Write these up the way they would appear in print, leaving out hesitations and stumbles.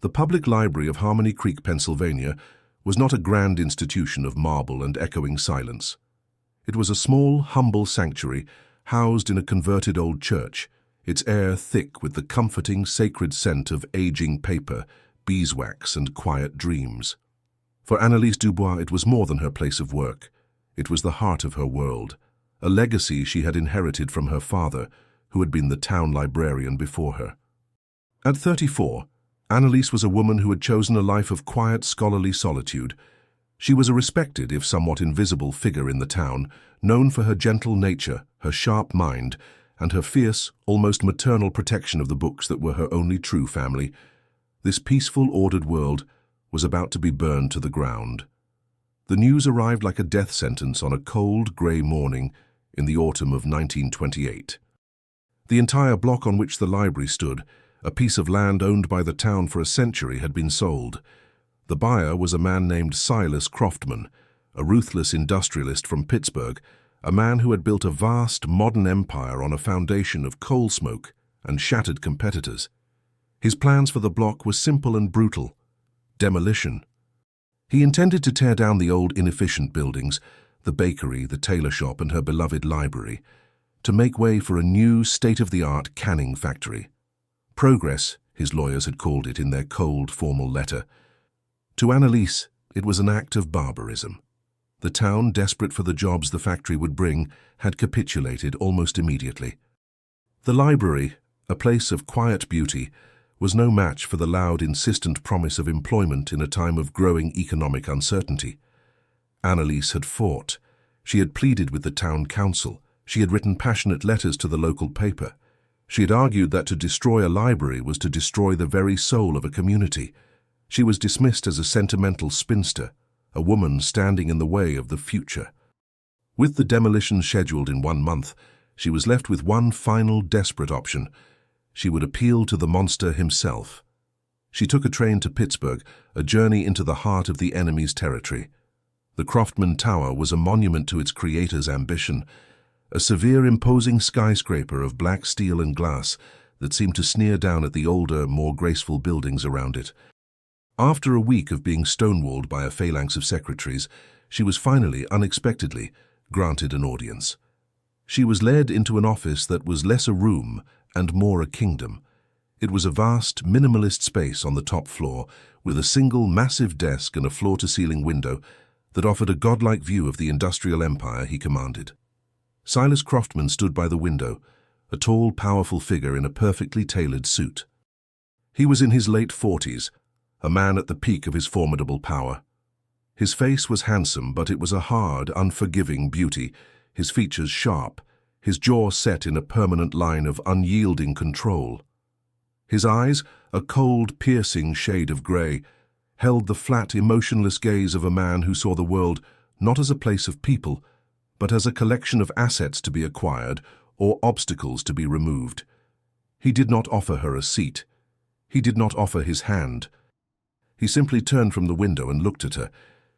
The Public Library of Harmony Creek, Pennsylvania, was not a grand institution of marble and echoing silence. It was a small, humble sanctuary housed in a converted old church, its air thick with the comforting, sacred scent of aging paper, beeswax, and quiet dreams. For Annelise Dubois, it was more than her place of work. It was the heart of her world, a legacy she had inherited from her father, who had been the town librarian before her. At 34, Annelise was a woman who had chosen a life of quiet, scholarly solitude. She was a respected, if somewhat invisible, figure in the town, known for her gentle nature, her sharp mind, and her fierce, almost maternal protection of the books that were her only true family. This peaceful, ordered world was about to be burned to the ground. The news arrived like a death sentence on a cold, grey morning in the autumn of 1928. The entire block on which the library stood, a piece of land owned by the town for a century, had been sold. The buyer was a man named Silas Croftman, a ruthless industrialist from Pittsburgh, a man who had built a vast, modern empire on a foundation of coal smoke and shattered competitors. His plans for the block were simple and brutal: demolition. He intended to tear down the old, inefficient buildings, the bakery, the tailor shop, and her beloved library, to make way for a new, state-of-the-art canning factory. Progress, his lawyers had called it in their cold, formal letter. To Annelise, it was an act of barbarism. The town, desperate for the jobs the factory would bring, had capitulated almost immediately. The library, a place of quiet beauty, was no match for the loud, insistent promise of employment in a time of growing economic uncertainty. Annelise had fought. She had pleaded with the town council. She had written passionate letters to the local paper. She had argued that to destroy a library was to destroy the very soul of a community. She was dismissed as a sentimental spinster, a woman standing in the way of the future. With the demolition scheduled in 1 month, she was left with one final desperate option. She would appeal to the monster himself. She took a train to Pittsburgh, a journey into the heart of the enemy's territory. The Croftman Tower was a monument to its creator's ambition, a severe, imposing skyscraper of black steel and glass that seemed to sneer down at the older, more graceful buildings around it. After a week of being stonewalled by a phalanx of secretaries, she was finally, unexpectedly, granted an audience. She was led into an office that was less a room and more a kingdom. It was a vast, minimalist space on the top floor, with a single massive desk and a floor-to-ceiling window that offered a godlike view of the industrial empire he commanded. Silas Croftman stood by the window, a tall, powerful figure in a perfectly tailored suit. He was in his late 40s, a man at the peak of his formidable power. His face was handsome, but it was a hard, unforgiving beauty, his features sharp, his jaw set in a permanent line of unyielding control. His eyes, a cold, piercing shade of grey, held the flat, emotionless gaze of a man who saw the world not as a place of people, but as a collection of assets to be acquired or obstacles to be removed. He did not offer her a seat. He did not offer his hand. He simply turned from the window and looked at her,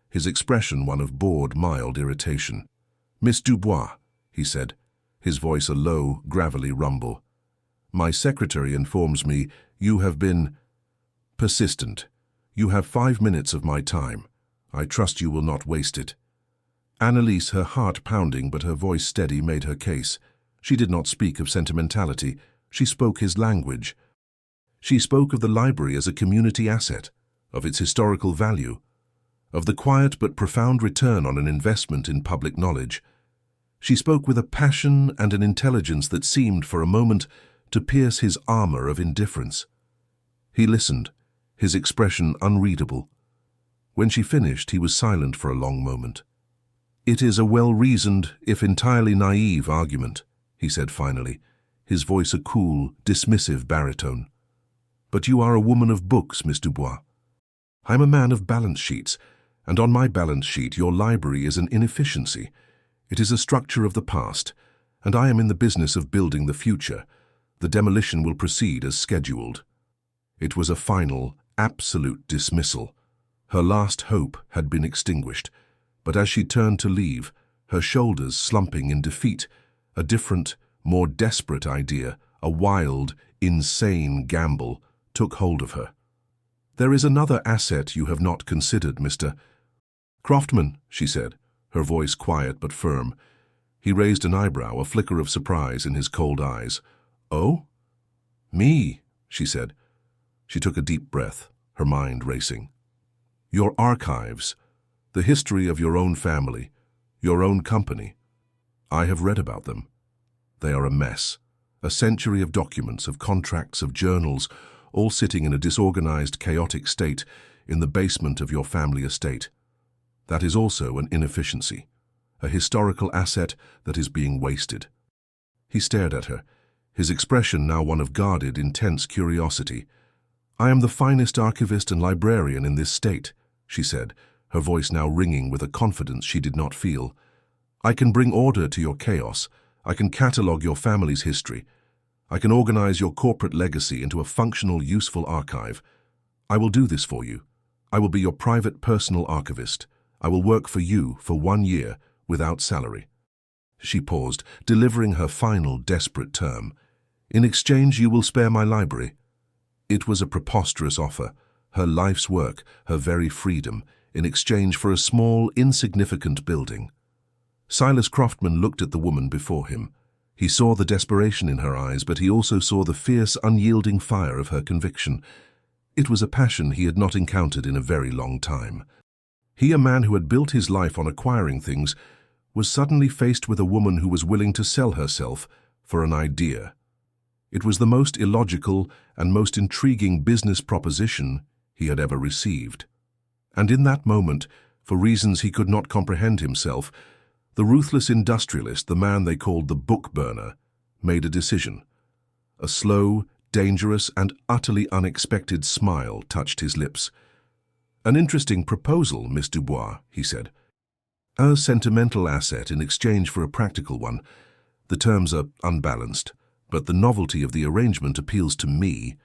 his expression one of bored, mild irritation. "Miss Dubois," he said, his voice a low, gravelly rumble. "My secretary informs me you have been persistent. You have 5 minutes of my time. I trust you will not waste it." Annelise, her heart pounding but her voice steady, made her case. She did not speak of sentimentality. She spoke his language. She spoke of the library as a community asset, of its historical value, of the quiet but profound return on an investment in public knowledge. She spoke with a passion and an intelligence that seemed, for a moment, to pierce his armor of indifference. He listened, his expression unreadable. When she finished, he was silent for a long moment. "It is a well-reasoned, if entirely naive, argument," he said finally, his voice a cool, dismissive baritone. "But you are a woman of books, Miss Dubois. I am a man of balance sheets, and on my balance sheet your library is an inefficiency. It is a structure of the past, and I am in the business of building the future. The demolition will proceed as scheduled." It was a final, absolute dismissal. Her last hope had been extinguished, but as she turned to leave, her shoulders slumping in defeat, a different, more desperate idea, a wild, insane gamble, took hold of her. There is another asset you have not considered, Mr. Croftman, she said, her voice quiet but firm. He raised an eyebrow, a flicker of surprise in his cold eyes. Oh? Me, she said. She took a deep breath, her mind racing. Your archives, the history of your own family, your own company. I have read about them. They are a mess. A century of documents, of contracts, of journals, all sitting in a disorganized, chaotic state in the basement of your family estate. That is also an inefficiency, a historical asset that is being wasted. He stared at her, his expression now one of guarded, intense curiosity. I am the finest archivist and librarian in this state, she said, her voice now ringing with a confidence she did not feel. I can bring order to your chaos. I can catalogue your family's history. I can organize your corporate legacy into a functional, useful archive. I will do this for you. I will be your private personal archivist. I will work for you for 1 year without salary. She paused, delivering her final, desperate term. In exchange, you will spare my library. It was a preposterous offer, her life's work, her very freedom, in exchange for a small, insignificant building. Silas Croftman looked at the woman before him. He saw the desperation in her eyes, but he also saw the fierce, unyielding fire of her conviction. It was a passion he had not encountered in a very long time. He, a man who had built his life on acquiring things, was suddenly faced with a woman who was willing to sell herself for an idea. It was the most illogical and most intriguing business proposition he had ever received. And in that moment, for reasons he could not comprehend himself, the ruthless industrialist, the man they called the book burner, made a decision. A slow, dangerous, and utterly unexpected smile touched his lips. An interesting proposal, Miss Dubois, he said. A sentimental asset in exchange for a practical one. The terms are unbalanced, but the novelty of the arrangement appeals to me.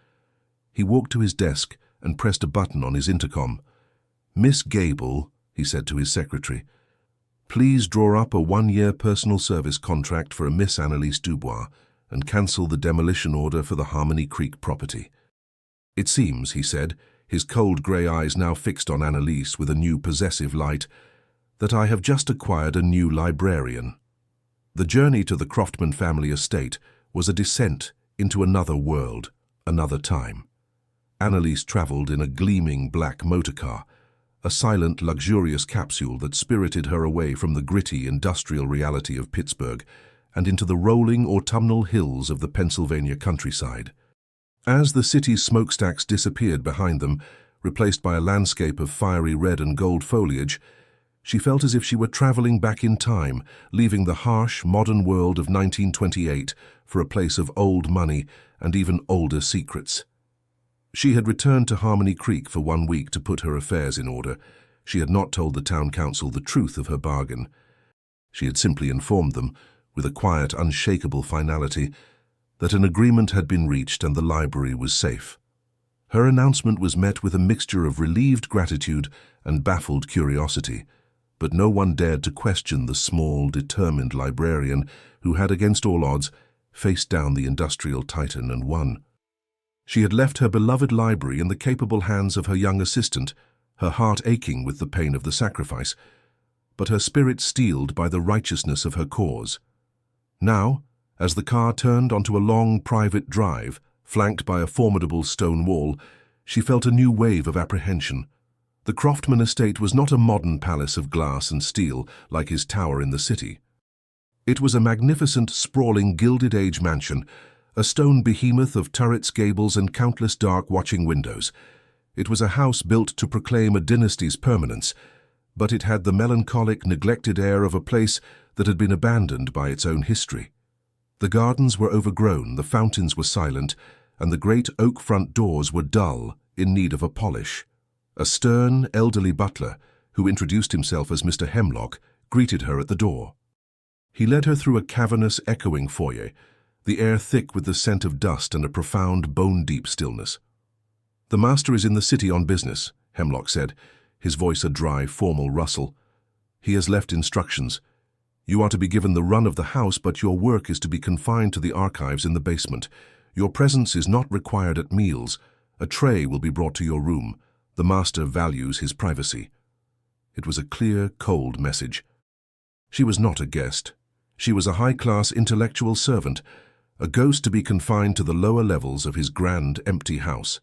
He walked to his desk and pressed a button on his intercom. Miss Gable, he said to his secretary, please draw up a 1-year personal service contract for a Miss Annelise Dubois and cancel the demolition order for the Harmony Creek property. It seems, he said, his cold grey eyes now fixed on Annelise with a new possessive light, that I have just acquired a new librarian. The journey to the Croftman family estate was a descent into another world, another time. Annelise travelled in a gleaming black motorcar, a silent, luxurious capsule that spirited her away from the gritty industrial reality of Pittsburgh and into the rolling autumnal hills of the Pennsylvania countryside. As the city's smokestacks disappeared behind them, replaced by a landscape of fiery red and gold foliage, she felt as if she were traveling back in time, leaving the harsh, modern world of 1928 for a place of old money and even older secrets. She had returned to Harmony Creek for 1 week to put her affairs in order. She had not told the town council the truth of her bargain. She had simply informed them, with a quiet, unshakable finality, that an agreement had been reached and the library was safe. Her announcement was met with a mixture of relieved gratitude and baffled curiosity, but no one dared to question the small, determined librarian who had, against all odds, faced down the industrial titan and won. She had left her beloved library in the capable hands of her young assistant, her heart aching with the pain of the sacrifice, but her spirit steeled by the righteousness of her cause. Now, as the car turned onto a long private drive, flanked by a formidable stone wall, she felt a new wave of apprehension. The Croftman estate was not a modern palace of glass and steel like his tower in the city. It was a magnificent, sprawling, Gilded Age mansion, a stone behemoth of turrets, gables, and countless dark watching windows. It was a house built to proclaim a dynasty's permanence, but it had the melancholic, neglected air of a place that had been abandoned by its own history. The gardens were overgrown, the fountains were silent, and the great oak front doors were dull, in need of a polish. A stern, elderly butler, who introduced himself as Mr. Hemlock, greeted her at the door. He led her through a cavernous, echoing foyer, the air thick with the scent of dust and a profound, bone-deep stillness. The master is in the city on business, Hemlock said, his voice a dry, formal rustle. He has left instructions. You are to be given the run of the house, but your work is to be confined to the archives in the basement. Your presence is not required at meals. A tray will be brought to your room. The master values his privacy. It was a clear, cold message. She was not a guest. She was a high-class intellectual servant, a ghost to be confined to the lower levels of his grand, empty house.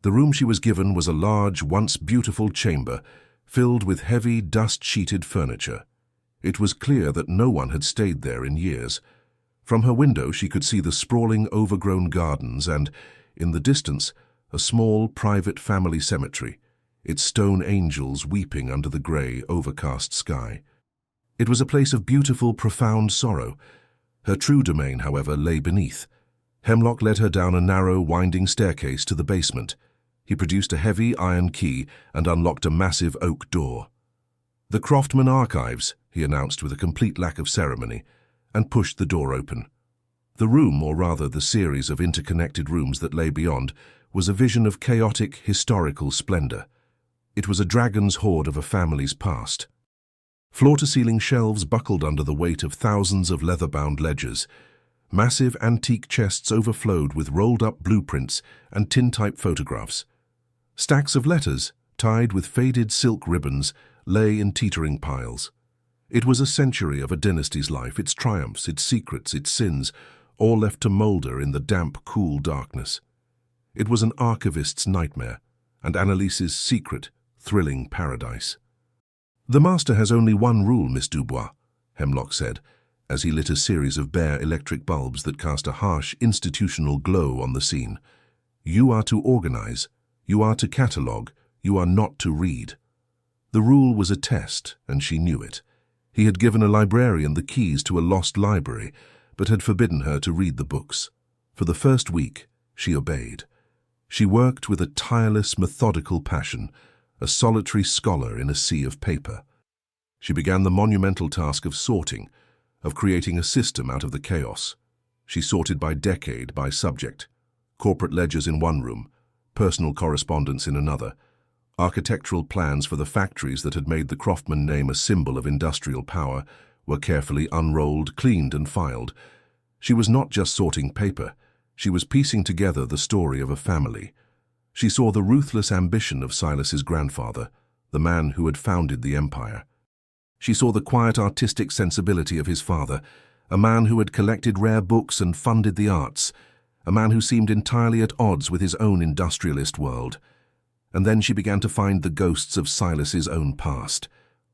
The room she was given was a large, once beautiful chamber, filled with heavy, dust-sheeted furniture. It was clear that no one had stayed there in years. From her window she could see the sprawling, overgrown gardens and, in the distance, a small, private family cemetery, its stone angels weeping under the grey, overcast sky. It was a place of beautiful, profound sorrow. Her true domain, however, lay beneath. Hemlock led her down a narrow, winding staircase to the basement. He produced a heavy iron key and unlocked a massive oak door. "The Croftman Archives," he announced with a complete lack of ceremony, and pushed the door open. The room, or rather the series of interconnected rooms that lay beyond, was a vision of chaotic, historical splendor. It was a dragon's hoard of a family's past. Floor-to-ceiling shelves buckled under the weight of thousands of leather-bound ledgers. Massive antique chests overflowed with rolled-up blueprints and tin-type photographs. Stacks of letters, tied with faded silk ribbons, lay in teetering piles. It was a century of a dynasty's life, its triumphs, its secrets, its sins, all left to moulder in the damp, cool darkness. It was an archivist's nightmare, and Annelise's secret, thrilling paradise. "The master has only one rule, Miss Dubois," Hemlock said, as he lit a series of bare electric bulbs that cast a harsh, institutional glow on the scene. "You are to organize. You are to catalogue. You are not to read." The rule was a test, and she knew it. He had given a librarian the keys to a lost library, but had forbidden her to read the books. For the first week, she obeyed. She worked with a tireless, methodical passion, a solitary scholar in a sea of paper. She began the monumental task of sorting, of creating a system out of the chaos. She sorted by decade, by subject. Corporate ledgers in one room, personal correspondence in another, architectural plans for the factories that had made the Croftman name a symbol of industrial power were carefully unrolled, cleaned and filed. She was not just sorting paper, she was piecing together the story of a family. She saw the ruthless ambition of Silas's grandfather, the man who had founded the empire. She saw the quiet artistic sensibility of his father, a man who had collected rare books and funded the arts, a man who seemed entirely at odds with his own industrialist world. And then she began to find the ghosts of Silas's own past.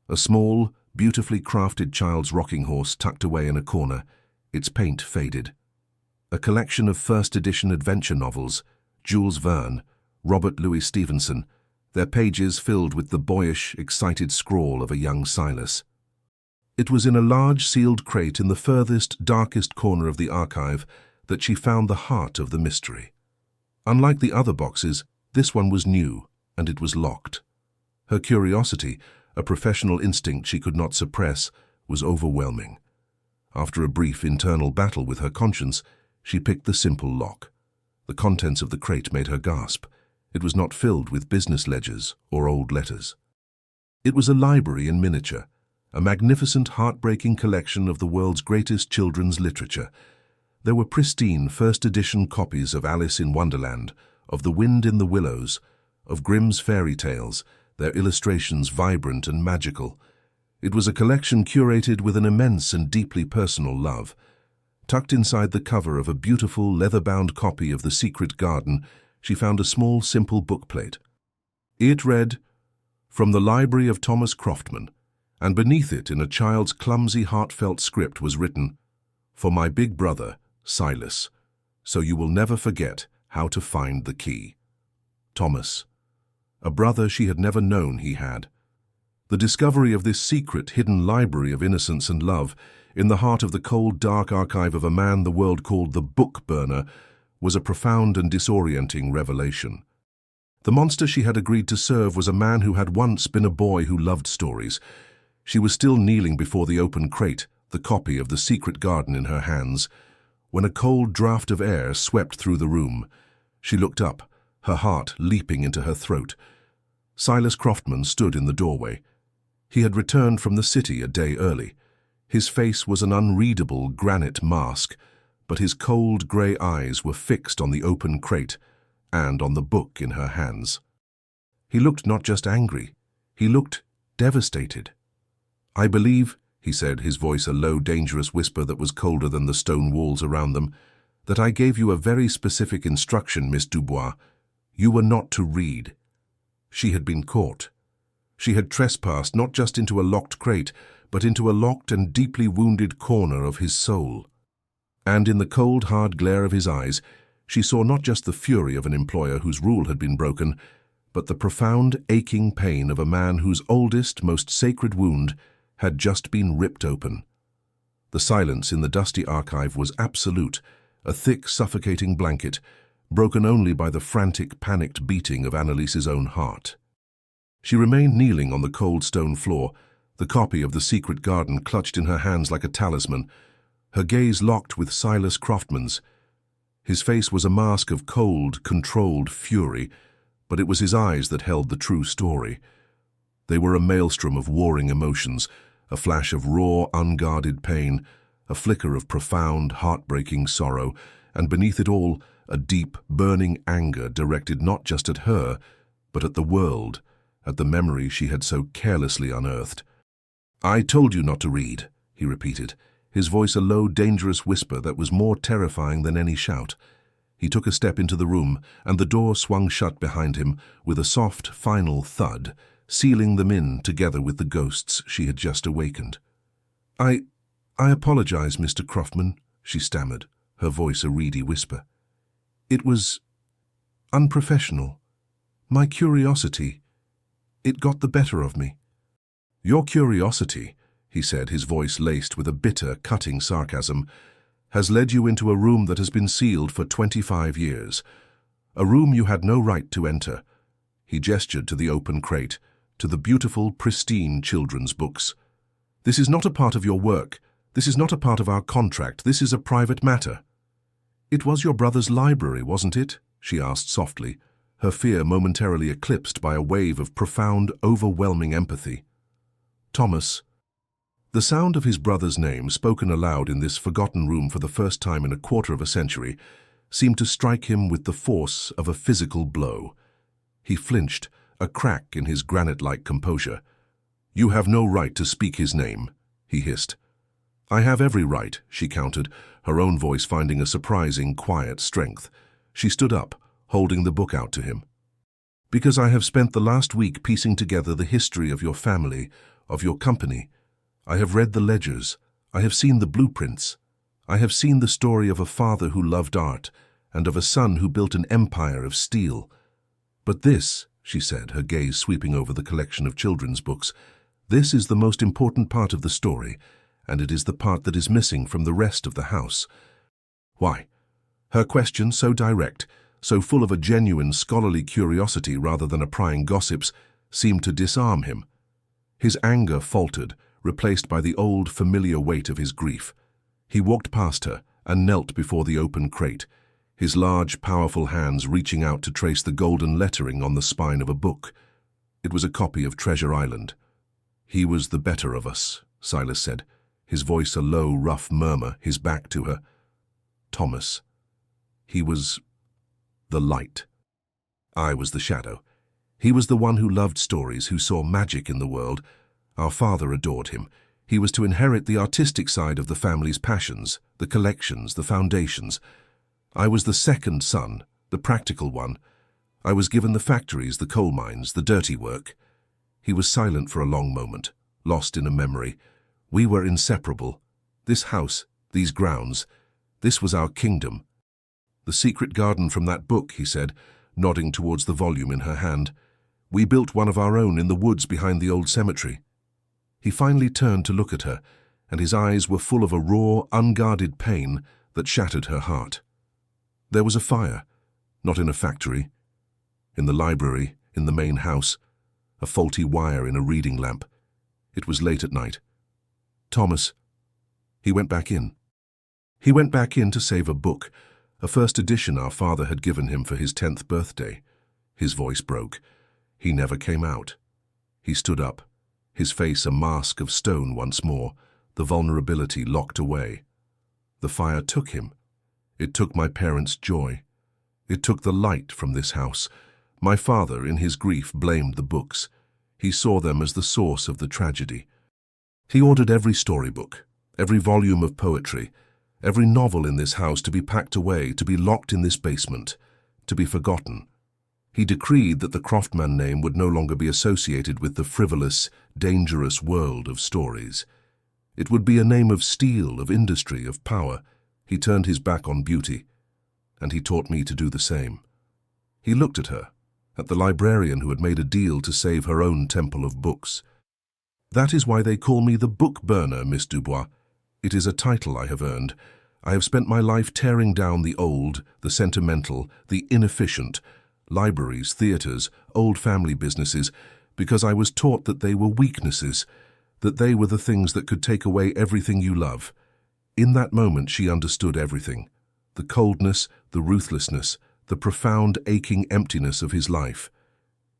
A small, beautifully crafted child's rocking horse tucked away in a corner, its paint faded. A collection of first-edition adventure novels, Jules Verne, Robert Louis Stevenson, their pages filled with the boyish, excited scrawl of a young Silas. It was in a large sealed crate in the furthest, darkest corner of the archive that she found the heart of the mystery. Unlike the other boxes, this one was new, and it was locked. Her curiosity, a professional instinct she could not suppress, was overwhelming. After a brief internal battle with her conscience, she picked the simple lock. The contents of the crate made her gasp. It was not filled with business ledgers or old letters. It was a library in miniature, a magnificent, heartbreaking collection of the world's greatest children's literature. There were pristine first-edition copies of Alice in Wonderland, of The Wind in the Willows, of Grimm's fairy tales, their illustrations vibrant and magical. It was a collection curated with an immense and deeply personal love. Tucked inside the cover of a beautiful, leather-bound copy of The Secret Garden, she found a small, simple bookplate. It read, "From the Library of Thomas Croftman," and beneath it, in a child's clumsy, heartfelt script, was written, "For my big brother, Silas, so you will never forget how to find the key." Thomas. A brother she had never known he had. The discovery of this secret, hidden library of innocence and love, in the heart of the cold, dark archive of a man the world called the book burner, was a profound and disorienting revelation. The monster she had agreed to serve was a man who had once been a boy who loved stories. She was still kneeling before the open crate, the copy of The Secret Garden in her hands, when a cold draught of air swept through the room. She looked up, her heart leaping into her throat. Silas Croftman stood in the doorway. He had returned from the city a day early. His face was an unreadable granite mask, but his cold grey eyes were fixed on the open crate, and on the book in her hands. He looked not just angry, he looked devastated. "I believe," he said, his voice a low, dangerous whisper that was colder than the stone walls around them, "that I gave you a very specific instruction, Miss Dubois. You were not to read." She had been caught. She had trespassed not just into a locked crate, but into a locked and deeply wounded corner of his soul. And in the cold, hard glare of his eyes, she saw not just the fury of an employer whose rule had been broken, but the profound, aching pain of a man whose oldest, most sacred wound had just been ripped open. The silence in the dusty archive was absolute, a thick, suffocating blanket, broken only by the frantic, panicked beating of Annelise's own heart. She remained kneeling on the cold stone floor, the copy of The Secret Garden clutched in her hands like a talisman, her gaze locked with Silas Croftman's. His face was a mask of cold, controlled fury, but it was his eyes that held the true story. They were a maelstrom of warring emotions, a flash of raw, unguarded pain, a flicker of profound, heartbreaking sorrow, and beneath it all, a deep, burning anger directed not just at her, but at the world, at the memory she had so carelessly unearthed. "I told you not to read," he repeated, his voice a low, dangerous whisper that was more terrifying than any shout. He took a step into the room, and the door swung shut behind him with a soft, final thud, sealing them in together with the ghosts she had just awakened. I apologize, Mr. Croftman," she stammered, her voice a reedy whisper. "It was unprofessional. My curiosity, it got the better of me." "Your curiosity," he said, his voice laced with a bitter, cutting sarcasm, "has led you into a room that has been sealed for 25 years. A room you had no right to enter." He gestured to the open crate, to the beautiful, pristine children's books. "This is not a part of your work. This is not a part of our contract. This is a private matter." "It was your brother's library, wasn't it?" she asked softly, her fear momentarily eclipsed by a wave of profound, overwhelming empathy. "Thomas." The sound of his brother's name, spoken aloud in this forgotten room for the first time in a quarter of a century, seemed to strike him with the force of a physical blow. He flinched, a crack in his granite-like composure. "You have no right to speak his name," he hissed. "I have every right," she countered, her own voice finding a surprising, quiet strength. She stood up, holding the book out to him. "Because I have spent the last week piecing together the history of your family, of your company. I have read the ledgers. I have seen the blueprints. I have seen the story of a father who loved art and of a son who built an empire of steel. But this," she said, her gaze sweeping over the collection of children's books, "this is the most important part of the story, and it is the part that is missing from the rest of the house." "Why?" Her question, so direct, so full of a genuine scholarly curiosity rather than a prying gossips, seemed to disarm him. His anger faltered, replaced by the old, familiar weight of his grief. He walked past her and knelt before the open crate, his large, powerful hands reaching out to trace the golden lettering on the spine of a book. It was a copy of Treasure Island. "He was the better of us," Silas said, his voice a low, rough murmur, his back to her. "Thomas. He was the light. I was the shadow. He was the one who loved stories, who saw magic in the world. Our father adored him. He was to inherit the artistic side of the family's passions, the collections, the foundations. I was the second son, the practical one. I was given the factories, the coal mines, the dirty work." He was silent for a long moment, lost in a memory. "We were inseparable. This house, these grounds, this was our kingdom." "The secret garden from that book," he said, nodding towards the volume in her hand. "We built one of our own in the woods behind the old cemetery." He finally turned to look at her, and his eyes were full of a raw, unguarded pain that shattered her heart. There was a fire, not in a factory, in the library, in the main house, a faulty wire in a reading lamp. It was late at night. "Thomas." He went back in. He went back in to save a book, a first edition our father had given him for his 10th birthday. His voice broke. He never came out. He stood up, his face a mask of stone once more, the vulnerability locked away. The fire took him. It took my parents' joy. It took the light from this house. My father, in his grief, blamed the books. He saw them as the source of the tragedy. He ordered every storybook, every volume of poetry, every novel in this house to be packed away, to be locked in this basement, to be forgotten. He decreed that the Croftman name would no longer be associated with the frivolous, dangerous world of stories. It would be a name of steel, of industry, of power. He turned his back on beauty, and he taught me to do the same. He looked at her, at the librarian who had made a deal to save her own temple of books. That is why they call me the book burner, Miss Dubois. It is a title I have earned. I have spent my life tearing down the old, the sentimental, the inefficient, libraries, theatres, old family businesses, because I was taught that they were weaknesses, that they were the things that could take away everything you love. In that moment she understood everything. The coldness, the ruthlessness, the profound aching emptiness of his life.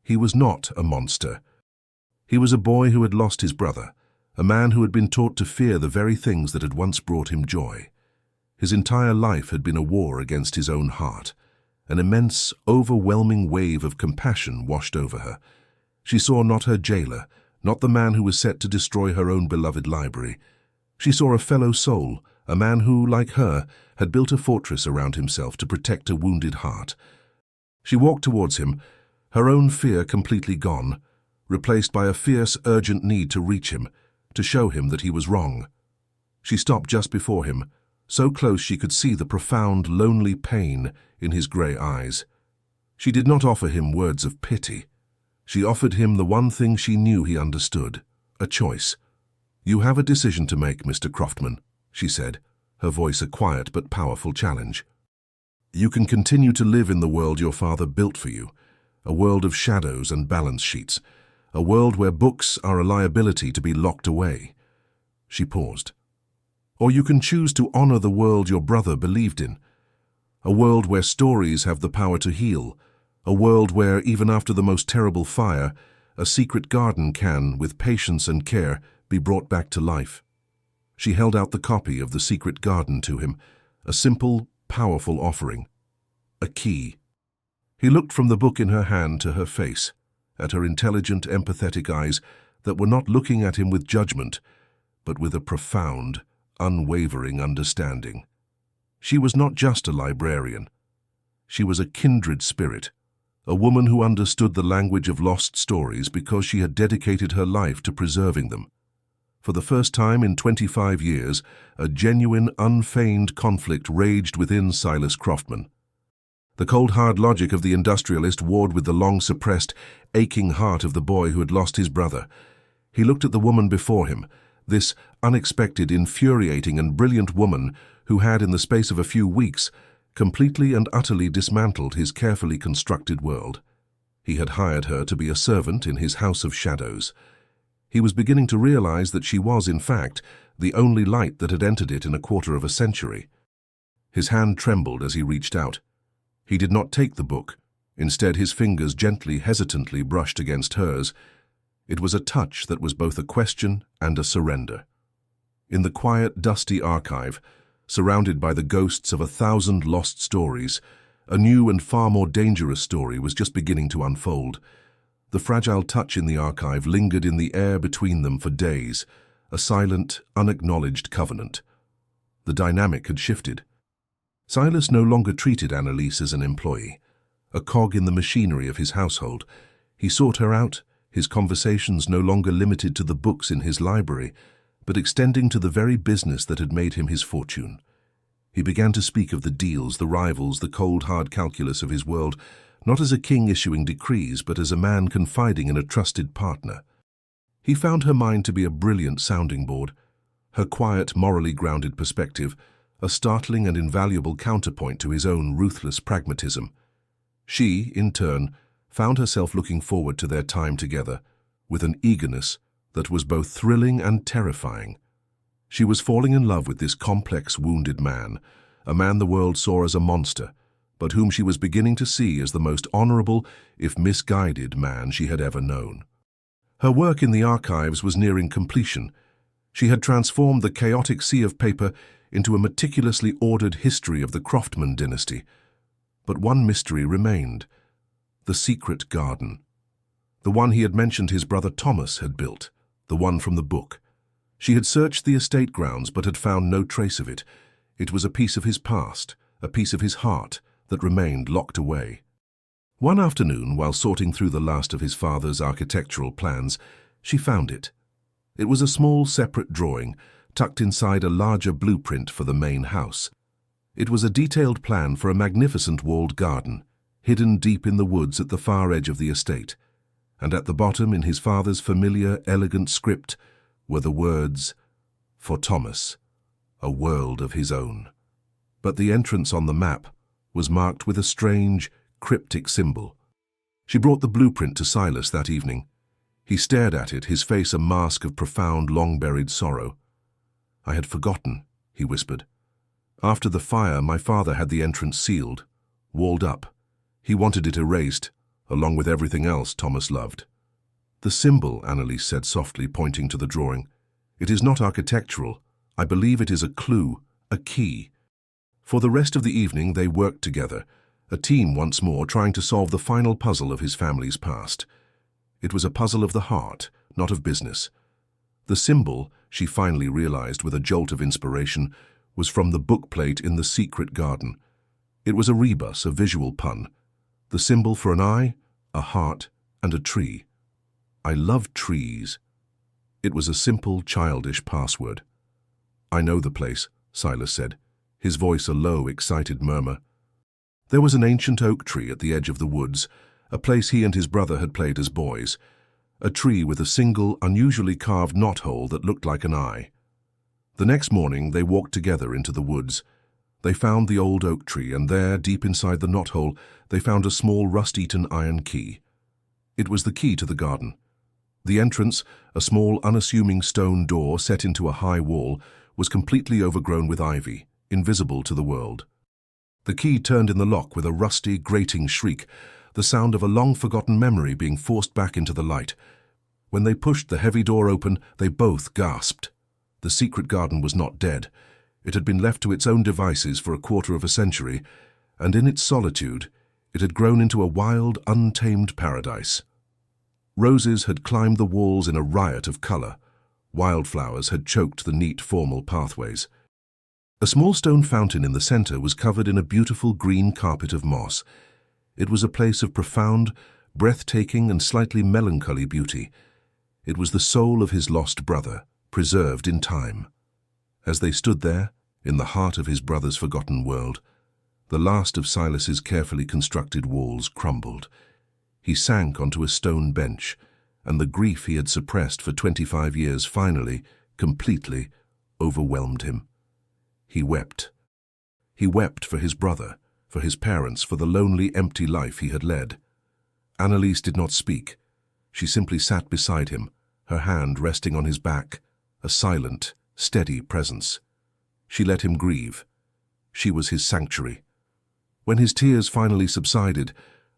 He was not a monster. He was a boy who had lost his brother, a man who had been taught to fear the very things that had once brought him joy. His entire life had been a war against his own heart. An immense, overwhelming wave of compassion washed over her. She saw not her jailer, not the man who was set to destroy her own beloved library. She saw a fellow soul, a man who, like her, had built a fortress around himself to protect a wounded heart. She walked towards him, her own fear completely gone, replaced by a fierce, urgent need to reach him, to show him that he was wrong. She stopped just before him, so close she could see the profound, lonely pain in his grey eyes. She did not offer him words of pity. She offered him the one thing she knew he understood, a choice. "You have a decision to make, Mr. Croftman," she said, her voice a quiet but powerful challenge. "You can continue to live in the world your father built for you, a world of shadows and balance sheets, a world where books are a liability to be locked away." She paused. "Or you can choose to honor the world your brother believed in, a world where stories have the power to heal, a world where, even after the most terrible fire, a secret garden can, with patience and care, be brought back to life." She held out the copy of The Secret Garden to him, a simple, powerful offering, a key. He looked from the book in her hand to her face, at her intelligent, empathetic eyes that were not looking at him with judgment, but with a profound, unwavering understanding. She was not just a librarian. She was a kindred spirit, a woman who understood the language of lost stories because she had dedicated her life to preserving them. For the first time in 25 years, a genuine, unfeigned conflict raged within Silas Croftman. The cold, hard logic of the industrialist warred with the long-suppressed, aching heart of the boy who had lost his brother. He looked at the woman before him, this unexpected, infuriating and brilliant woman who had, in the space of a few weeks, completely and utterly dismantled his carefully constructed world. He had hired her to be a servant in his house of shadows. He was beginning to realize that she was, in fact, the only light that had entered it in a quarter of a century. His hand trembled as he reached out. He did not take the book. Instead, his fingers gently, hesitantly brushed against hers. It was a touch that was both a question and a surrender. In the quiet, dusty archive, surrounded by the ghosts of 1,000 lost stories, a new and far more dangerous story was just beginning to unfold. The fragile touch in the archive lingered in the air between them for days, a silent, unacknowledged covenant. The dynamic had shifted. Silas no longer treated Annelise as an employee, a cog in the machinery of his household. He sought her out, his conversations no longer limited to the books in his library, but extending to the very business that had made him his fortune. He began to speak of the deals, the rivals, the cold, hard calculus of his world, not as a king issuing decrees, but as a man confiding in a trusted partner. He found her mind to be a brilliant sounding board, her quiet, morally grounded perspective, a startling and invaluable counterpoint to his own ruthless pragmatism. She, in turn, found herself looking forward to their time together, with an eagerness that was both thrilling and terrifying. She was falling in love with this complex, wounded man, a man the world saw as a monster, but whom she was beginning to see as the most honorable, if misguided, man she had ever known. Her work in the archives was nearing completion. She had transformed the chaotic sea of paper into a meticulously ordered history of the Croftman dynasty. But one mystery remained: the secret garden. The one he had mentioned his brother Thomas had built, the one from the book. She had searched the estate grounds but had found no trace of it. It was a piece of his past, a piece of his heart, that remained locked away. One afternoon, while sorting through the last of his father's architectural plans, she found it. It was a small separate drawing, tucked inside a larger blueprint for the main house. It was a detailed plan for a magnificent walled garden, hidden deep in the woods at the far edge of the estate. And at the bottom, in his father's familiar, elegant script, were the words, "For Thomas, a world of his own." But the entrance on the map was marked with a strange, cryptic symbol. She brought the blueprint to Silas that evening. He stared at it, his face a mask of profound, long-buried sorrow. "I had forgotten," he whispered. "After the fire, my father had the entrance sealed, walled up. He wanted it erased, along with everything else Thomas loved." "The symbol," Annelise said softly, pointing to the drawing. "It is not architectural. I believe it is a clue, a key." For the rest of the evening they worked together, a team once more, trying to solve the final puzzle of his family's past. It was a puzzle of the heart, not of business. The symbol, she finally realized with a jolt of inspiration, was from the bookplate in the secret garden. It was a rebus, a visual pun. The symbol for an eye, a heart, and a tree. "I love trees." It was a simple, childish password. "I know the place," Silas said, his voice a low, excited murmur. There was an ancient oak tree at the edge of the woods, a place he and his brother had played as boys. A tree with a single, unusually carved knothole that looked like an eye. The next morning they walked together into the woods. They found the old oak tree, and there, deep inside the knothole, they found a small rust-eaten iron key. It was the key to the garden. The entrance, a small, unassuming stone door set into a high wall, was completely overgrown with ivy, invisible to the world. The key turned in the lock with a rusty, grating shriek, the sound of a long-forgotten memory being forced back into the light. When they pushed the heavy door open, they both gasped. The secret garden was not dead. It had been left to its own devices for a quarter of a century, and in its solitude, it had grown into a wild, untamed paradise. Roses had climbed the walls in a riot of color. Wildflowers had choked the neat, formal pathways. A small stone fountain in the center was covered in a beautiful green carpet of moss. It was a place of profound, breathtaking, and slightly melancholy beauty. It was the soul of his lost brother, preserved in time. As they stood there, in the heart of his brother's forgotten world, the last of Silas's carefully constructed walls crumbled. He sank onto a stone bench, and the grief he had suppressed for 25 years finally, completely, overwhelmed him. He wept. He wept for his brother, for his parents, for the lonely, empty life he had led. Annelise did not speak. She simply sat beside him, her hand resting on his back, a silent, steady presence. She let him grieve. She was his sanctuary. When his tears finally subsided,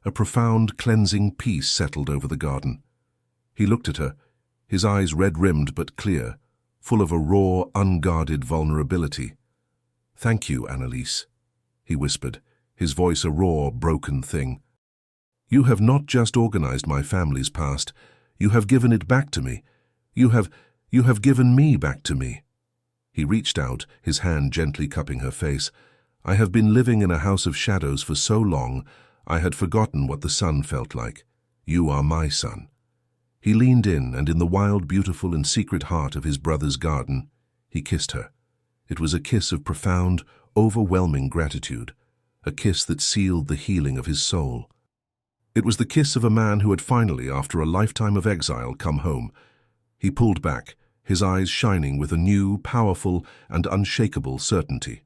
a profound, cleansing peace settled over the garden. He looked at her, his eyes red-rimmed but clear, full of a raw, unguarded vulnerability. "Thank you, Annelise," he whispered, his voice a raw, broken thing. "You have not just organized my family's past, you have given it back to me. You have given me back to me." He reached out, his hand gently cupping her face. "I have been living in a house of shadows for so long, I had forgotten what the sun felt like. You are my sun." He leaned in, and in the wild, beautiful, and secret heart of his brother's garden, he kissed her. It was a kiss of profound, overwhelming gratitude, a kiss that sealed the healing of his soul. It was the kiss of a man who had finally, after a lifetime of exile, come home. He pulled back, his eyes shining with a new, powerful, and unshakable certainty.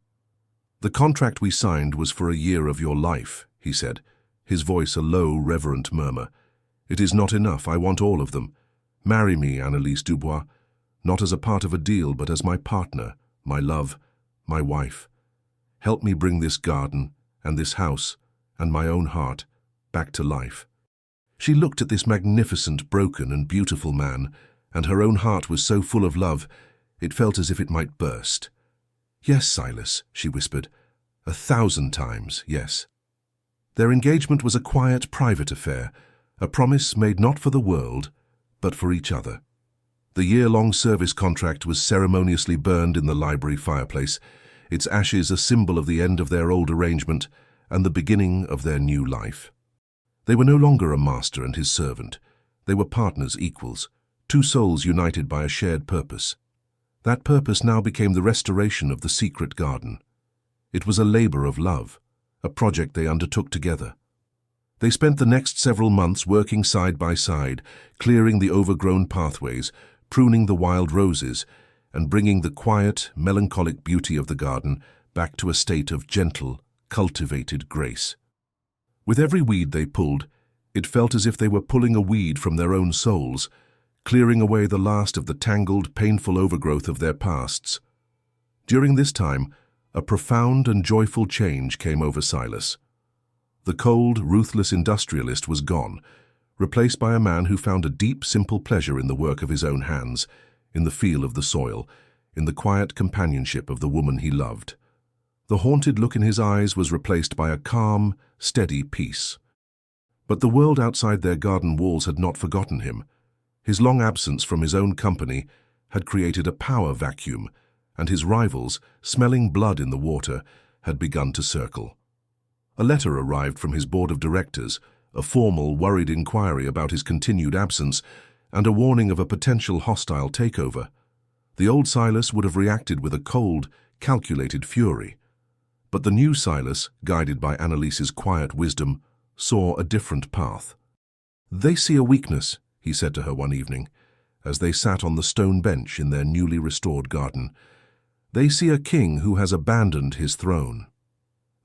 "The contract we signed was for a year of your life," he said, his voice a low, reverent murmur. "It is not enough. I want all of them. Marry me, Annelise Dubois, not as a part of a deal, but as my partner, my love, my wife. Help me bring this garden, and this house, and my own heart, back to life." She looked at this magnificent, broken, and beautiful man, and her own heart was so full of love, it felt as if it might burst. "Yes, Silas," she whispered. 1,000 times, yes." Their engagement was a quiet, private affair, a promise made not for the world, but for each other. The year-long service contract was ceremoniously burned in the library fireplace, its ashes a symbol of the end of their old arrangement and the beginning of their new life. They were no longer a master and his servant. They were partners, equals, two souls united by a shared purpose. That purpose now became the restoration of the secret garden. It was a labor of love, a project they undertook together. They spent the next several months working side by side, clearing the overgrown pathways, pruning the wild roses, and bringing the quiet, melancholic beauty of the garden back to a state of gentle, cultivated grace. With every weed they pulled, it felt as if they were pulling a weed from their own souls, clearing away the last of the tangled, painful overgrowth of their pasts. During this time, a profound and joyful change came over Silas. The cold, ruthless industrialist was gone, replaced by a man who found a deep, simple pleasure in the work of his own hands, in the feel of the soil, in the quiet companionship of the woman he loved. The haunted look in his eyes was replaced by a calm, steady peace. But the world outside their garden walls had not forgotten him. His long absence from his own company had created a power vacuum, and his rivals, smelling blood in the water, had begun to circle. A letter arrived from his board of directors, a formal, worried inquiry about his continued absence, and a warning of a potential hostile takeover. The old Silas would have reacted with a cold, calculated fury. But the new Silas, guided by Annelise's quiet wisdom, saw a different path. "They see a weakness," he said to her one evening, as they sat on the stone bench in their newly restored garden. "They see a king who has abandoned his throne."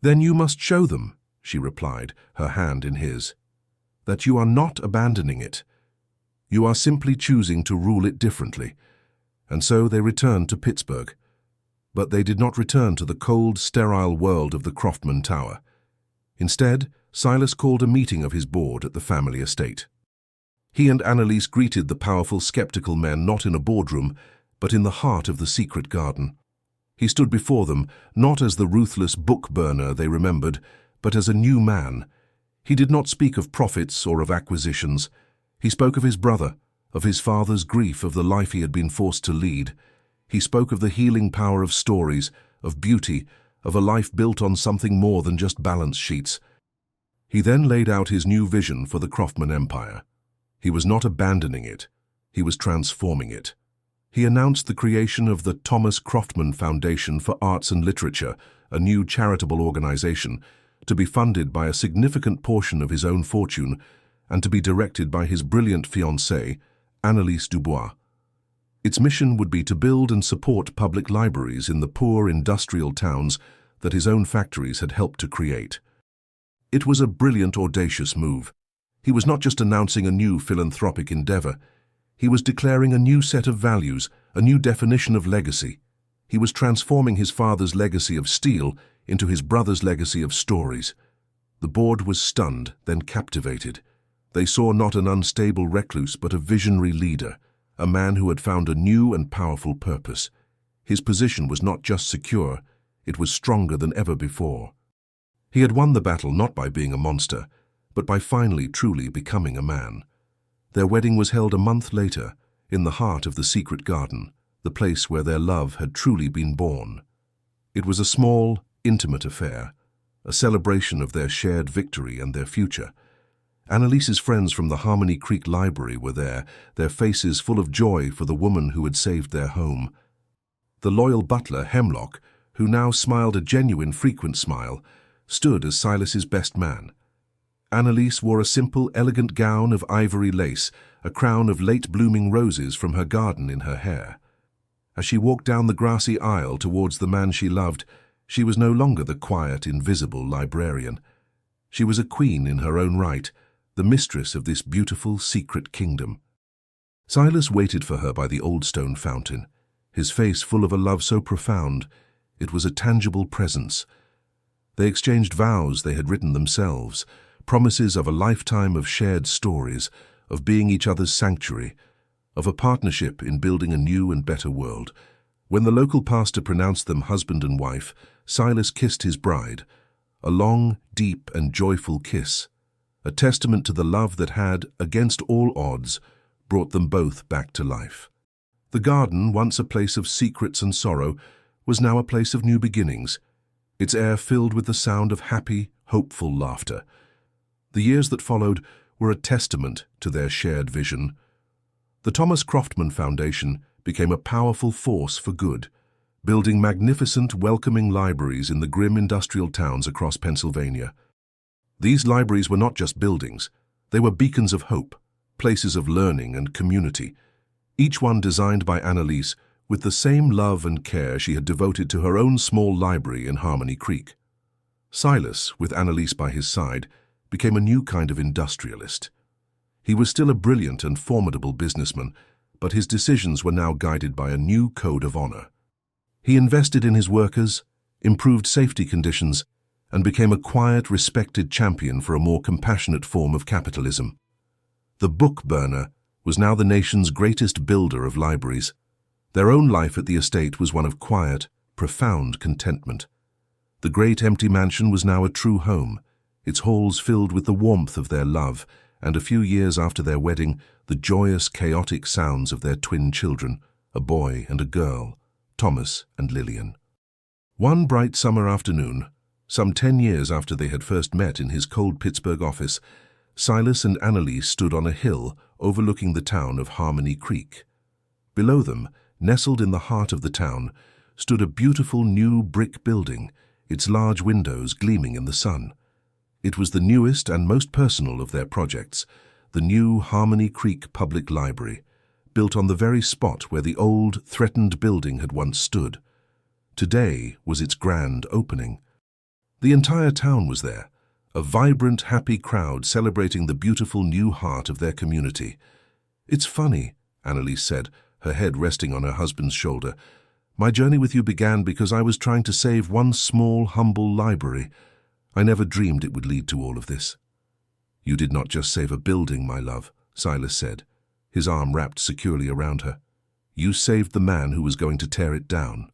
"Then you must show them," she replied, her hand in his, "that you are not abandoning it. You are simply choosing to rule it differently." And so they returned to Pittsburgh. But they did not return to the cold, sterile world of the Croftman Tower. Instead, Silas called a meeting of his board at the family estate. He and Annelise greeted the powerful, skeptical men not in a boardroom, but in the heart of the secret garden. He stood before them, not as the ruthless book burner they remembered, but as a new man. He did not speak of profits or of acquisitions. He spoke of his brother, of his father's grief, of the life he had been forced to lead. He spoke of the healing power of stories, of beauty, of a life built on something more than just balance sheets. He then laid out his new vision for the Croftman Empire. He was not abandoning it. He was transforming it. He announced the creation of the Thomas Croftman Foundation for Arts and Literature, a new charitable organization, to be funded by a significant portion of his own fortune and to be directed by his brilliant fiancée, Annelise Dubois. Its mission would be to build and support public libraries in the poor industrial towns that his own factories had helped to create. It was a brilliant, audacious move. He was not just announcing a new philanthropic endeavor. He was declaring a new set of values, a new definition of legacy. He was transforming his father's legacy of steel into his brother's legacy of stories. The board was stunned, then captivated. They saw not an unstable recluse, but a visionary leader, a man who had found a new and powerful purpose. His position was not just secure, it was stronger than ever before. He had won the battle not by being a monster, but by finally truly becoming a man. Their wedding was held a month later, in the heart of the secret garden, the place where their love had truly been born. It was a small, intimate affair, a celebration of their shared victory and their future. Annelise's friends from the Harmony Creek Library were there, their faces full of joy for the woman who had saved their home. The loyal butler, Hemlock, who now smiled a genuine, frequent smile, stood as Silas's best man. Annelise wore a simple, elegant gown of ivory lace, a crown of late-blooming roses from her garden in her hair. As she walked down the grassy aisle towards the man she loved, she was no longer the quiet, invisible librarian. She was a queen in her own right, the mistress of this beautiful, secret kingdom. Silas waited for her by the old stone fountain, his face full of a love so profound, it was a tangible presence. They exchanged vows they had written themselves, promises of a lifetime of shared stories, of being each other's sanctuary, of a partnership in building a new and better world. When the local pastor pronounced them husband and wife, Silas kissed his bride, a long, deep, and joyful kiss, a testament to the love that had, against all odds, brought them both back to life. The garden, once a place of secrets and sorrow, was now a place of new beginnings, its air filled with the sound of happy, hopeful laughter. The years that followed were a testament to their shared vision. The Thomas Croftman Foundation became a powerful force for good, building magnificent, welcoming libraries in the grim industrial towns across Pennsylvania. These libraries were not just buildings, they were beacons of hope, places of learning and community, each one designed by Annelise with the same love and care she had devoted to her own small library in Harmony Creek. Silas, with Annelise by his side, became a new kind of industrialist. He was still a brilliant and formidable businessman, but his decisions were now guided by a new code of honor. He invested in his workers, improved safety conditions, and became a quiet, respected champion for a more compassionate form of capitalism. The book burner was now the nation's greatest builder of libraries. Their own life at the estate was one of quiet, profound contentment. The great empty mansion was now a true home, its halls filled with the warmth of their love, and a few years after their wedding, the joyous, chaotic sounds of their twin children, a boy and a girl, Thomas and Lillian. One bright summer afternoon, some 10 years after they had first met in his cold Pittsburgh office, Silas and Annelise stood on a hill overlooking the town of Harmony Creek. Below them, nestled in the heart of the town, stood a beautiful new brick building, its large windows gleaming in the sun. It was the newest and most personal of their projects, the new Harmony Creek Public Library, built on the very spot where the old, threatened building had once stood. Today was its grand opening. The entire town was there, a vibrant, happy crowd celebrating the beautiful new heart of their community. "It's funny," Annelise said, her head resting on her husband's shoulder. "My journey with you began because I was trying to save one small, humble library. I never dreamed it would lead to all of this." "You did not just save a building, my love," Silas said, his arm wrapped securely around her. "You saved the man who was going to tear it down.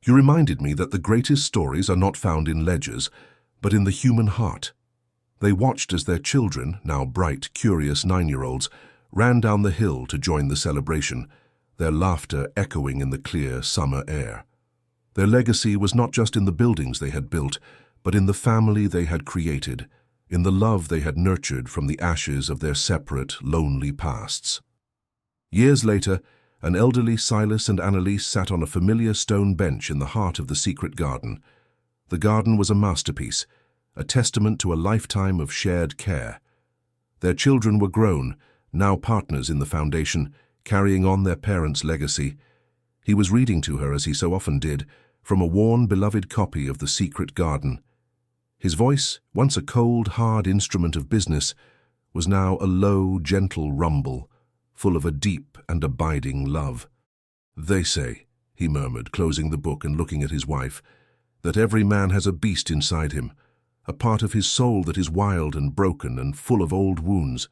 You reminded me that the greatest stories are not found in ledgers, but in the human heart." They watched as their children, now bright, curious 9-year-olds, ran down the hill to join the celebration, their laughter echoing in the clear summer air. Their legacy was not just in the buildings they had built, but in the family they had created, in the love they had nurtured from the ashes of their separate, lonely pasts. Years later, an elderly Silas and Annelise sat on a familiar stone bench in the heart of the secret garden. The garden was a masterpiece, a testament to a lifetime of shared care. Their children were grown, now partners in the foundation, carrying on their parents' legacy. He was reading to her, as he so often did, from a worn, beloved copy of The Secret Garden. His voice, once a cold, hard instrument of business, was now a low, gentle rumble, full of a deep and abiding love. "They say," he murmured, closing the book and looking at his wife, "that every man has a beast inside him, a part of his soul that is wild and broken and full of old wounds."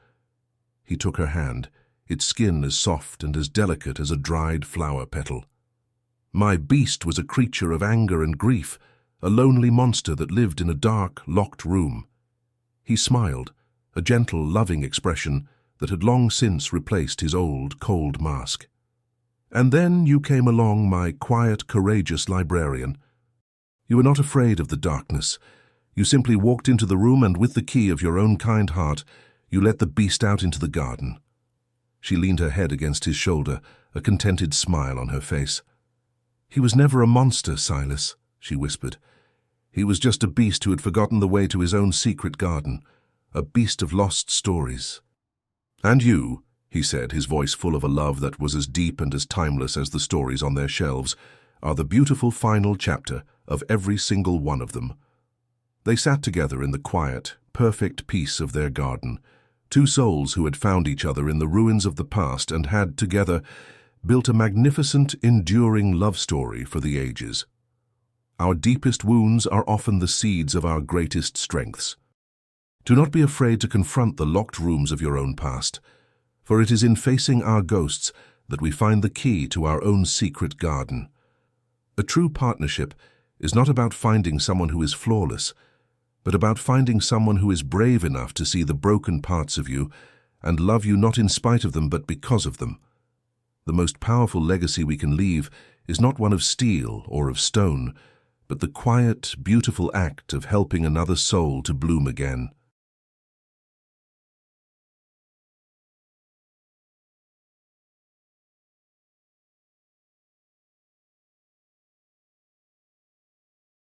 He took her hand, its skin as soft and as delicate as a dried flower petal. "My beast was a creature of anger and grief, a lonely monster that lived in a dark, locked room." He smiled, a gentle, loving expression that had long since replaced his old, cold mask. "And then you came along, my quiet, courageous librarian. You were not afraid of the darkness. You simply walked into the room and with the key of your own kind heart, you let the beast out into the garden." She leaned her head against his shoulder, a contented smile on her face. "He was never a monster, Silas," she whispered. "He was just a beast who had forgotten the way to his own secret garden, a beast of lost stories." "And you," he said, his voice full of a love that was as deep and as timeless as the stories on their shelves, "are the beautiful final chapter of every single one of them." They sat together in the quiet, perfect peace of their garden, two souls who had found each other in the ruins of the past and had, together, built a magnificent, enduring love story for the ages. Our deepest wounds are often the seeds of our greatest strengths. Do not be afraid to confront the locked rooms of your own past, for it is in facing our ghosts that we find the key to our own secret garden. A true partnership is not about finding someone who is flawless, but about finding someone who is brave enough to see the broken parts of you and love you not in spite of them but because of them. The most powerful legacy we can leave is not one of steel or of stone, but the quiet, beautiful act of helping another soul to bloom again.